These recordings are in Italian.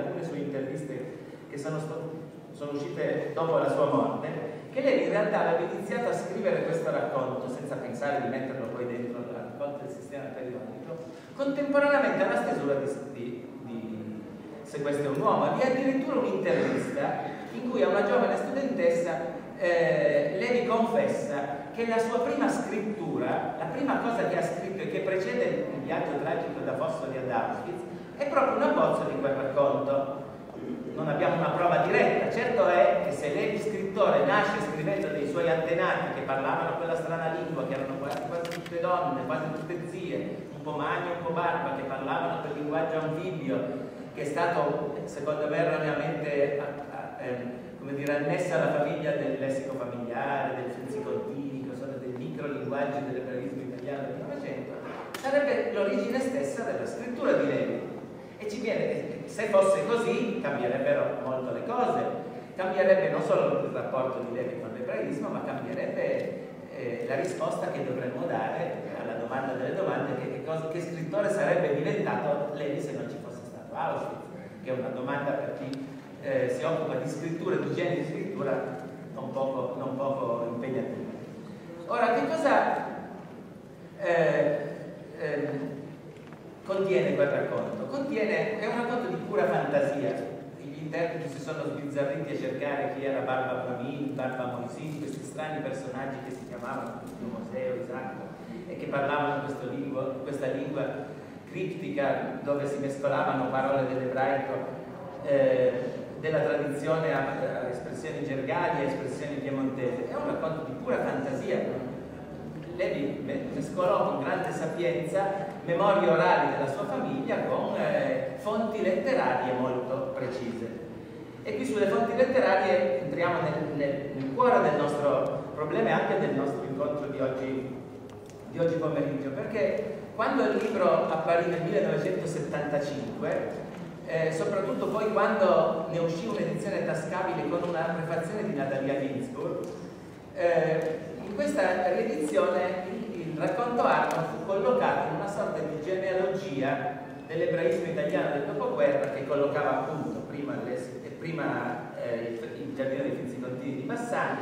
alcune sue interviste che sono uscite dopo la sua morte, che lei in realtà aveva iniziato a scrivere questo racconto, senza pensare di metterlo poi dentro il racconto del sistema periodico, contemporaneamente alla stesura di Se questo è un uomo. Vi è addirittura un'intervista in cui a una giovane studentessa lei confessa che la sua prima scrittura, la prima cosa che ha scritto e che precede il viaggio tragico da Fosfori ad Auschwitz, è proprio un abbozzo di quel racconto. Non abbiamo una prova diretta, certo è che se lei, scrittore, nasce scrivendo dei suoi antenati che parlavano quella strana lingua, che erano quasi tutte donne, quasi tutte zie, un po' magno, un po' barba, che parlavano quel linguaggio anfibio, che è stato, secondo me, erroneamente come dire, annessa alla famiglia del lessico familiare, del fensicontini, dei microlinguaggi dell'ebraismo italiano del Novecento, sarebbe l'origine stessa della scrittura di Levi. E ci viene, se fosse così, cambierebbero molto le cose, cambierebbe non solo il rapporto di Levi con l'ebraismo, ma cambierebbe la risposta che dovremmo dare alla domanda delle domande, che scrittore sarebbe diventato Levi se non ci fosse stato Auschwitz, che è una domanda per chi si occupa di scrittura e di genere di scrittura non poco impegnativa. Ora, che cosa contiene quel racconto? È un racconto di pura fantasia. Gli interpreti si sono sbizzarriti a cercare chi era Barba Bramin, Barba Moisin, questi strani personaggi che si chiamavano Moseo, Isacco, e che parlavano questa lingua criptica dove si mescolavano parole dell'ebraico, della tradizione a espressioni gergali e espressioni piemontesi. È un racconto di pura fantasia. Levi mescolò con grande sapienza memorie orali della sua famiglia con fonti letterarie molto precise. E qui sulle fonti letterarie entriamo nel cuore del nostro problema e anche del nostro incontro di oggi pomeriggio, perché quando il libro apparì nel 1975, soprattutto poi quando ne uscì un'edizione tascabile con una prefazione di Natalia Ginzburg, in questa riedizione il racconto Arno fu collocato in una sorta di genealogia dell'ebraismo italiano del dopoguerra, che collocava appunto prima il Giardino dei Fensicontini di Bassani,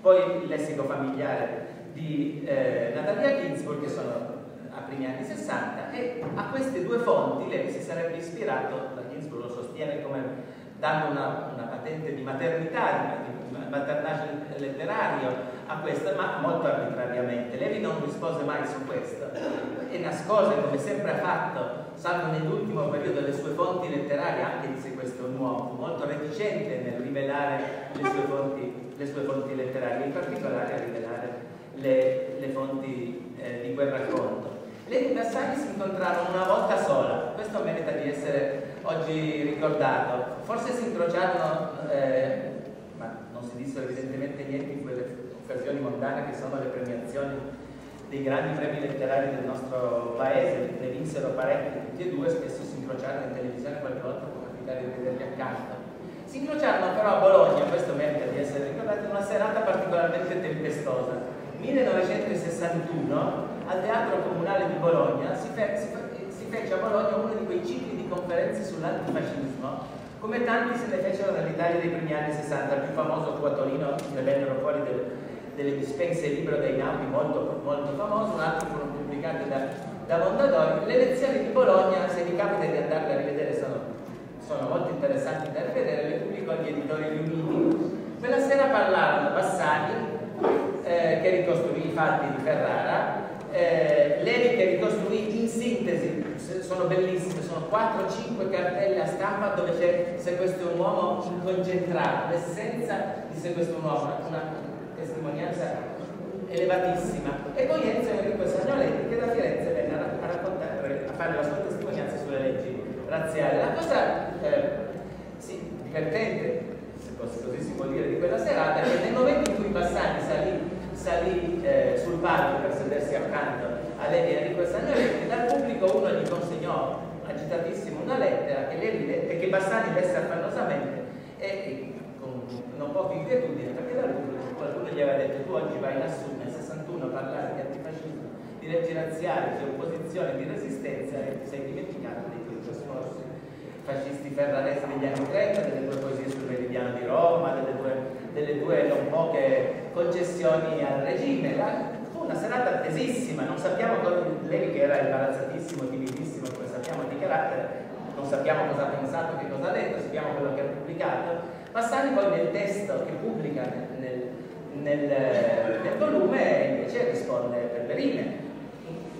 poi il lessico familiare di Natalia Ginzburg, che sono a primi anni 60, e a queste due fonti Levi si sarebbe ispirato. La Ginzburg lo sostiene come dando una patente di maternità, di maternage letterario a questa, ma molto arbitrariamente. Levi non rispose mai su questo e nascose, come sempre ha fatto, salvo nell'ultimo periodo, le sue fonti letterarie, anche di Se questo è un uomo, fu molto reticente nel rivelare le sue fonti letterarie, in particolare a rivelare le fonti di quel racconto. Levi e Bassani si incontrarono una volta sola, questo merita di essere oggi ricordato. Forse si incrociarono, ma non si dissero evidentemente niente in quelle occasioni mondane che sono le premiazioni dei grandi premi letterari del nostro paese. Ne vinsero parecchi tutti e due, spesso si incrociarono in televisione, qualche volta può capitare di vederli accanto. Si incrociarono però a Bologna, questo merita di essere ricordato, in una serata particolarmente tempestosa. 1961, al Teatro Comunale di Bologna, si fece a Bologna uno di quei cicli di conferenze sull'antifascismo, come tanti se ne fecero nell'Italia dei primi anni 60. Il più famoso fu a Torino, ne vennero fuori delle dispense libro dei Naudi molto, molto famoso, un altro furono pubblicate da Mondadori. Le lezioni di Bologna, se vi capita di andarle a rivedere, sono molto interessanti da rivedere, le pubblicò gli editori riuniti. Quella sera parlarono Bassani, che ricostruì i fatti di Ferrara, Levi che ricostruì in sintesi, sono bellissime, sono 4-5 cartelle a stampa dove c'è Se questo è un uomo concentrato, l'essenza di Se questo è un uomo, una testimonianza elevatissima. E poi Enzo Enrico Sagnoletti, che da Firenze venne a fare la sua testimonianza sulle leggi razziali. La cosa divertente, se così si può dire, di quella serata è che nel momento in cui Bassani salì sul palco per sedersi accanto a Levi e Enrico Sagnoletti, dal pubblico uno gli consegnò agitatissimo una lettera che Levi lette, che Bassani lesse affannosamente e con non poca inquietudine, perché dal pubblico qualcuno gli aveva detto: tu oggi vai lassù nel 61 a parlare di antifascismo, di leggi razziali, di opposizione, di resistenza, e ti sei dimenticato dei tuoi trascorsi fascisti ferraresi degli anni 30, delle due poesie sul meridiano di Roma, delle due non poche concessioni al regime. Fu una serata attesissima, non sappiamo lei che era imbarazzatissimo, timidissimo, come sappiamo di carattere, non sappiamo cosa ha pensato, che cosa ha detto, sappiamo quello che ha pubblicato. Bassani poi nel testo che pubblica nel volume invece risponde per le rime,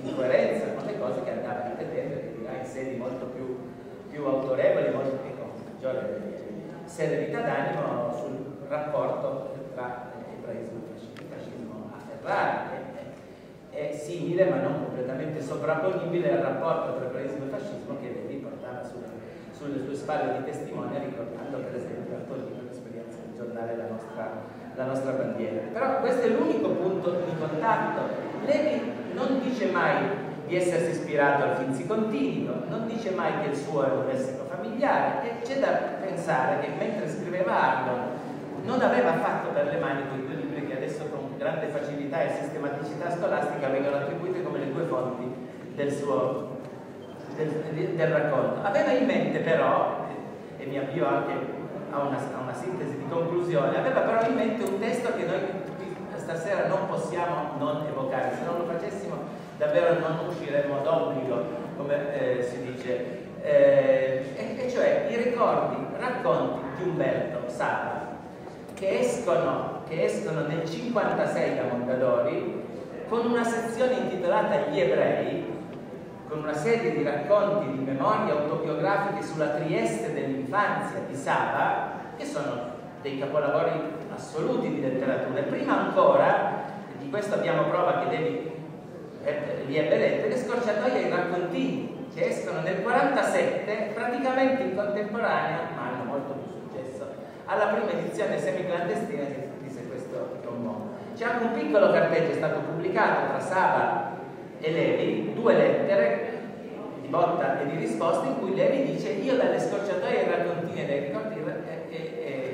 in coerenza con le cose che andava ripetendo, che dirà in sedi molto più autorevoli, molto più con maggiore serenità d'animo sul rapporto tra ebraismo e fascismo a Ferrara, è simile ma non completamente sovrapponibile al rapporto tra ebraismo e fascismo che Levi portava sulle sue spalle di testimone, ricordando per esempio al Torino l'esperienza del giornale La nostra bandiera. Però questo è l'unico punto di contatto. Levi non dice mai di essersi ispirato al Finzi-Continico, non dice mai che il suo è un lessico familiare, e c'è da pensare che mentre scriveva Argon non aveva fatto per le mani quei due libri che adesso con grande facilità e sistematicità scolastica vengono attribuite come le due fonti del racconto. Aveva in mente però, e mi avvio anche a una sintesi di conclusione, aveva però in mente un testo che noi stasera non possiamo non evocare, se non lo facessimo davvero non usciremmo d'obbligo, come si dice, e cioè i racconti di Umberto Saba che escono nel 56 da Mondadori con una sezione intitolata Gli ebrei, con una serie di racconti di memorie autobiografiche sulla Trieste dell'infanzia di Saba, che sono dei capolavori assoluti di letteratura. E prima ancora, di questo abbiamo prova che li ebbe lette, le scorciatoie e i raccontini, che escono nel 47, praticamente in contemporanea, ma hanno molto più successo, alla prima edizione semiclandestina di Se questo è un mondo. C'è anche un piccolo carteggio, è stato pubblicato tra Saba e Levi, 2 lettere di botta e di risposta, in cui Levi dice: io dalle scorciatoie ai raccontini e dai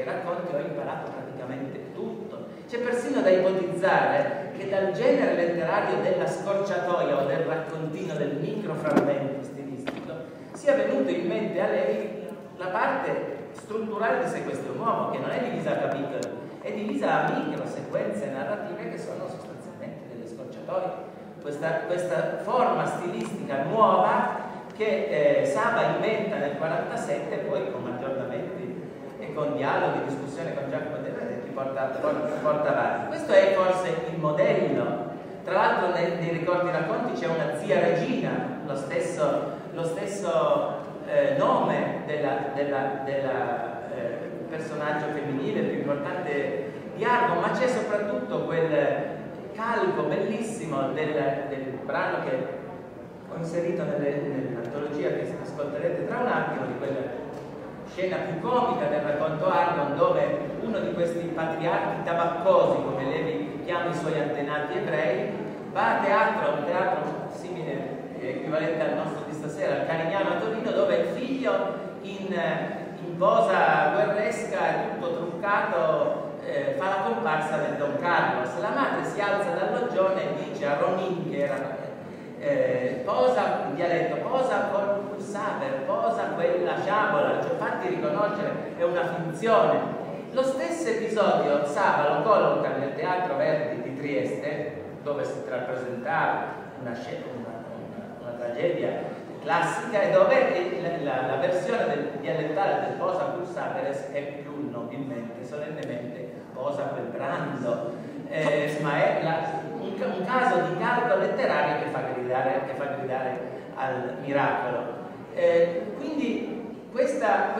racconti ho imparato praticamente tutto. C'è persino da ipotizzare che dal genere letterario della scorciatoia o del raccontino, del microframmento stilistico, sia venuto in mente a Levi la parte strutturale di Se questo è un uomo, che non è divisa a capitoli, è divisa a micro sequenze narrative che sono sostanzialmente delle scorciatoie. Questa forma stilistica nuova che Saba inventa nel 47, poi con aggiornamenti e con dialoghi, discussione con Giacomo De Benedetti porta avanti. Questo è forse il modello. Tra l'altro nei ricordi racconti c'è una zia Regina, lo stesso nome del personaggio femminile più importante di Argon, ma c'è soprattutto quel calco bellissimo del brano che ho inserito nell'antologia che ascolterete tra un attimo, di quella scena più comica del racconto Argon, dove uno di questi patriarchi tabaccosi, come Levi chiama i suoi antenati ebrei, va a teatro, un teatro simile, equivalente al nostro di stasera, al Carignano a Torino, dove il figlio in posa guerresca e tutto truccato fa la comparsa del Don Carlos. La madre si alza dal loggione e dice a Ronin, che era posa, in dialetto, posa col saber, posa quella sciabola, cioè fatti riconoscere, è una finzione. Lo stesso episodio Saba lo colloca nel Teatro Verdi di Trieste, dove si rappresentava una tragedia classica, e dove la versione dialettale del posa cul saberes è più nobilmente, solennemente posa quel brando, ma è un caso di calco letterario che fa gridare al miracolo. Quindi questa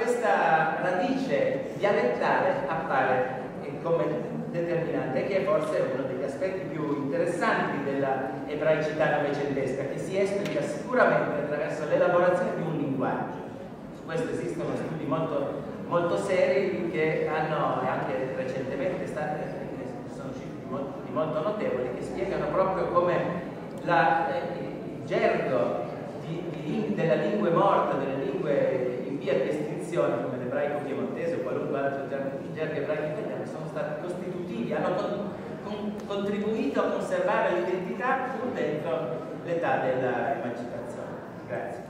radice dialettale appare come determinante, che è forse uno degli aspetti più interessanti della ebraicità novecentesca, che si esplica sicuramente attraverso l'elaborazione di un linguaggio. Su questo esistono studi molto, molto seri che hanno anche recentemente sono usciti di molto notevoli, che spiegano proprio come il gergo della lingua morta, delle lingue in via di estinzione, come l'ebraico piemontese o qualunque altro gergo ebraico italiano, sono stati costitutivi, hanno contribuito a conservare l'identità pur dentro l'età della emancipazione. Grazie.